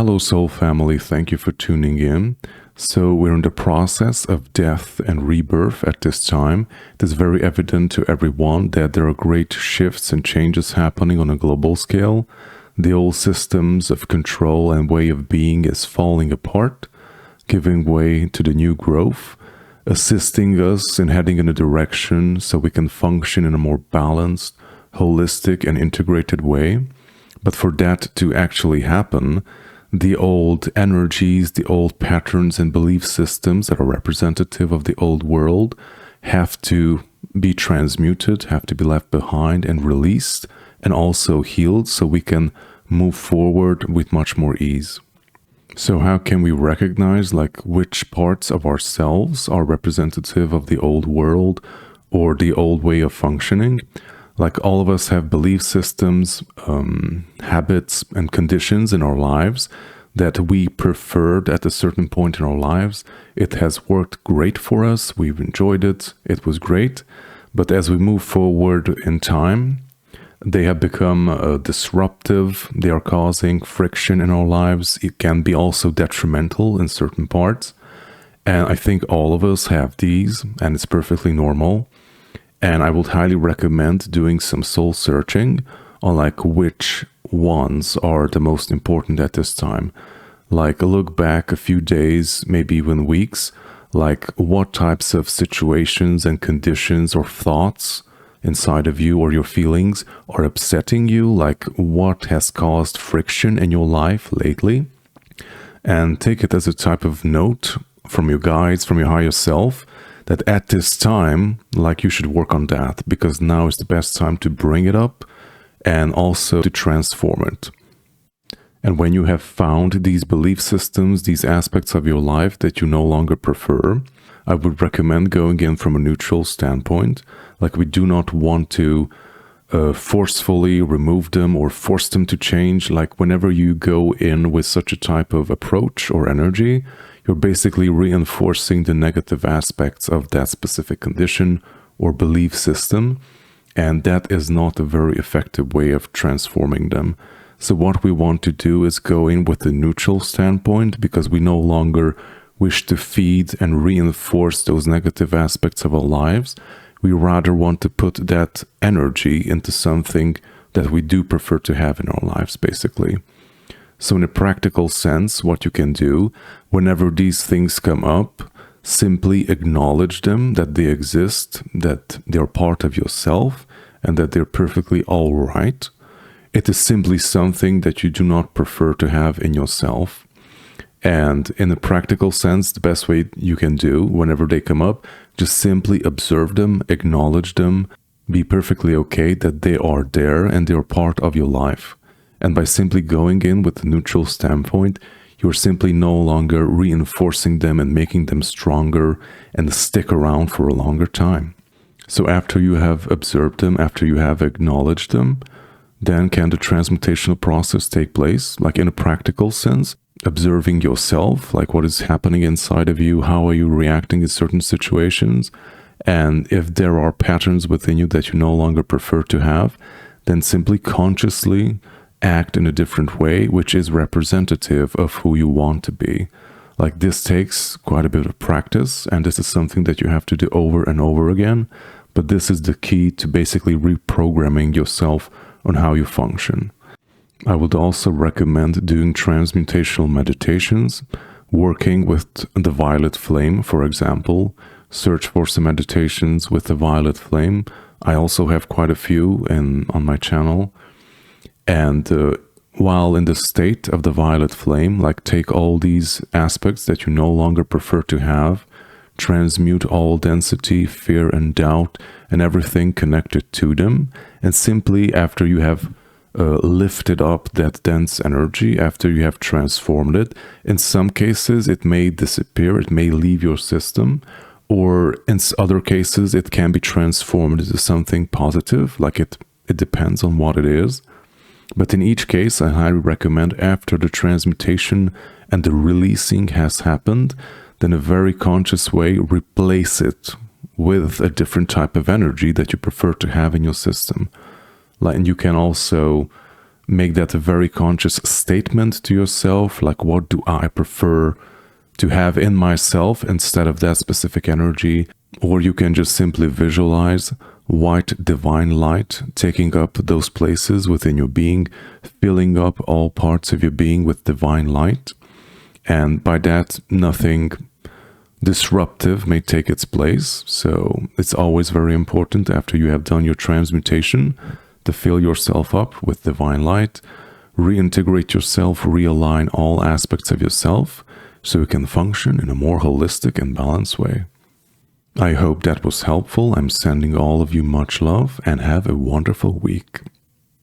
Hello, Soul Family. Thank you for tuning in. So we're in the process of death and rebirth at this time. It is very evident to everyone that there are great shifts and changes happening on a global scale. The old systems of control and way of being is falling apart, giving way to the new growth, assisting us in heading in a direction so we can function in a more balanced, holistic, and integrated way. But for that to actually happen, the old energies, the old patterns and belief systems that are representative of the old world have to be transmuted, have to be left behind and released, and also healed so we can move forward with much more ease. So how can we recognize which parts of ourselves are representative of the old world or the old way of functioning? All of us have belief systems, habits, and conditions in our lives that we preferred at a certain point in our lives. It has worked great for us. We've enjoyed it. It was great. But as we move forward in time, they have become disruptive. They are causing friction in our lives. It can be also detrimental in certain parts. And I think all of us have these, and it's perfectly normal. And I would highly recommend doing some soul searching on which ones are the most important at this time. Look back a few days, maybe even weeks, what types of situations and conditions or thoughts inside of you or your feelings are upsetting you, what has caused friction in your life lately. And take it as a type of note from your guides, from your higher self, that at this time, you should work on that, because now is the best time to bring it up and also to transform it. And when you have found these belief systems, these aspects of your life that you no longer prefer, I would recommend going in from a neutral standpoint. We do not want to forcefully remove them or force them to change. Whenever you go in with such a type of approach or energy, you're basically reinforcing the negative aspects of that specific condition or belief system, and that is not a very effective way of transforming them. So what we want to do is go in with a neutral standpoint, because we no longer wish to feed and reinforce those negative aspects of our lives. We rather want to put that energy into something that we do prefer to have in our lives, basically. So in a practical sense, what you can do, whenever these things come up, simply acknowledge them, that they exist, that they're part of yourself, and that they're perfectly all right. It is simply something that you do not prefer to have in yourself. And in a practical sense, the best way you can do whenever they come up, just simply observe them, acknowledge them, be perfectly okay that they are there and they're part of your life. And by simply going in with a neutral standpoint, you're simply no longer reinforcing them and making them stronger and stick around for a longer time. So after you have observed them, after you have acknowledged them, then can the transmutational process take place? In a practical sense, observing yourself, what is happening inside of you, how are you reacting in certain situations, and if there are patterns within you that you no longer prefer to have, then simply consciously act in a different way, which is representative of who you want to be. This takes quite a bit of practice, and this is something that you have to do over and over again, but this is the key to basically reprogramming yourself on how you function. I would also recommend doing transmutational meditations, working with the violet flame, for example. Search for some meditations with the violet flame. I also have quite a few on my channel. And while in the state of the violet flame, take all these aspects that you no longer prefer to have, transmute all density, fear, and doubt, and everything connected to them. And simply after you have lifted up that dense energy, after you have transformed it, in some cases it may disappear, it may leave your system, or in other cases it can be transformed into something positive. It depends on what it is. But in each case, I highly recommend, after the transmutation and the releasing has happened, then a very conscious way, replace it with a different type of energy that you prefer to have in your system. And you can also make that a very conscious statement to yourself, like what do I prefer to have in myself instead of that specific energy. Or you can just simply visualize white divine light taking up those places within your being, filling up all parts of your being with divine light. And by that, nothing disruptive may take its place. So it's always very important after you have done your transmutation to fill yourself up with divine light, reintegrate yourself, realign all aspects of yourself so you can function in a more holistic and balanced way. I hope that was helpful. I'm sending all of you much love and have a wonderful week.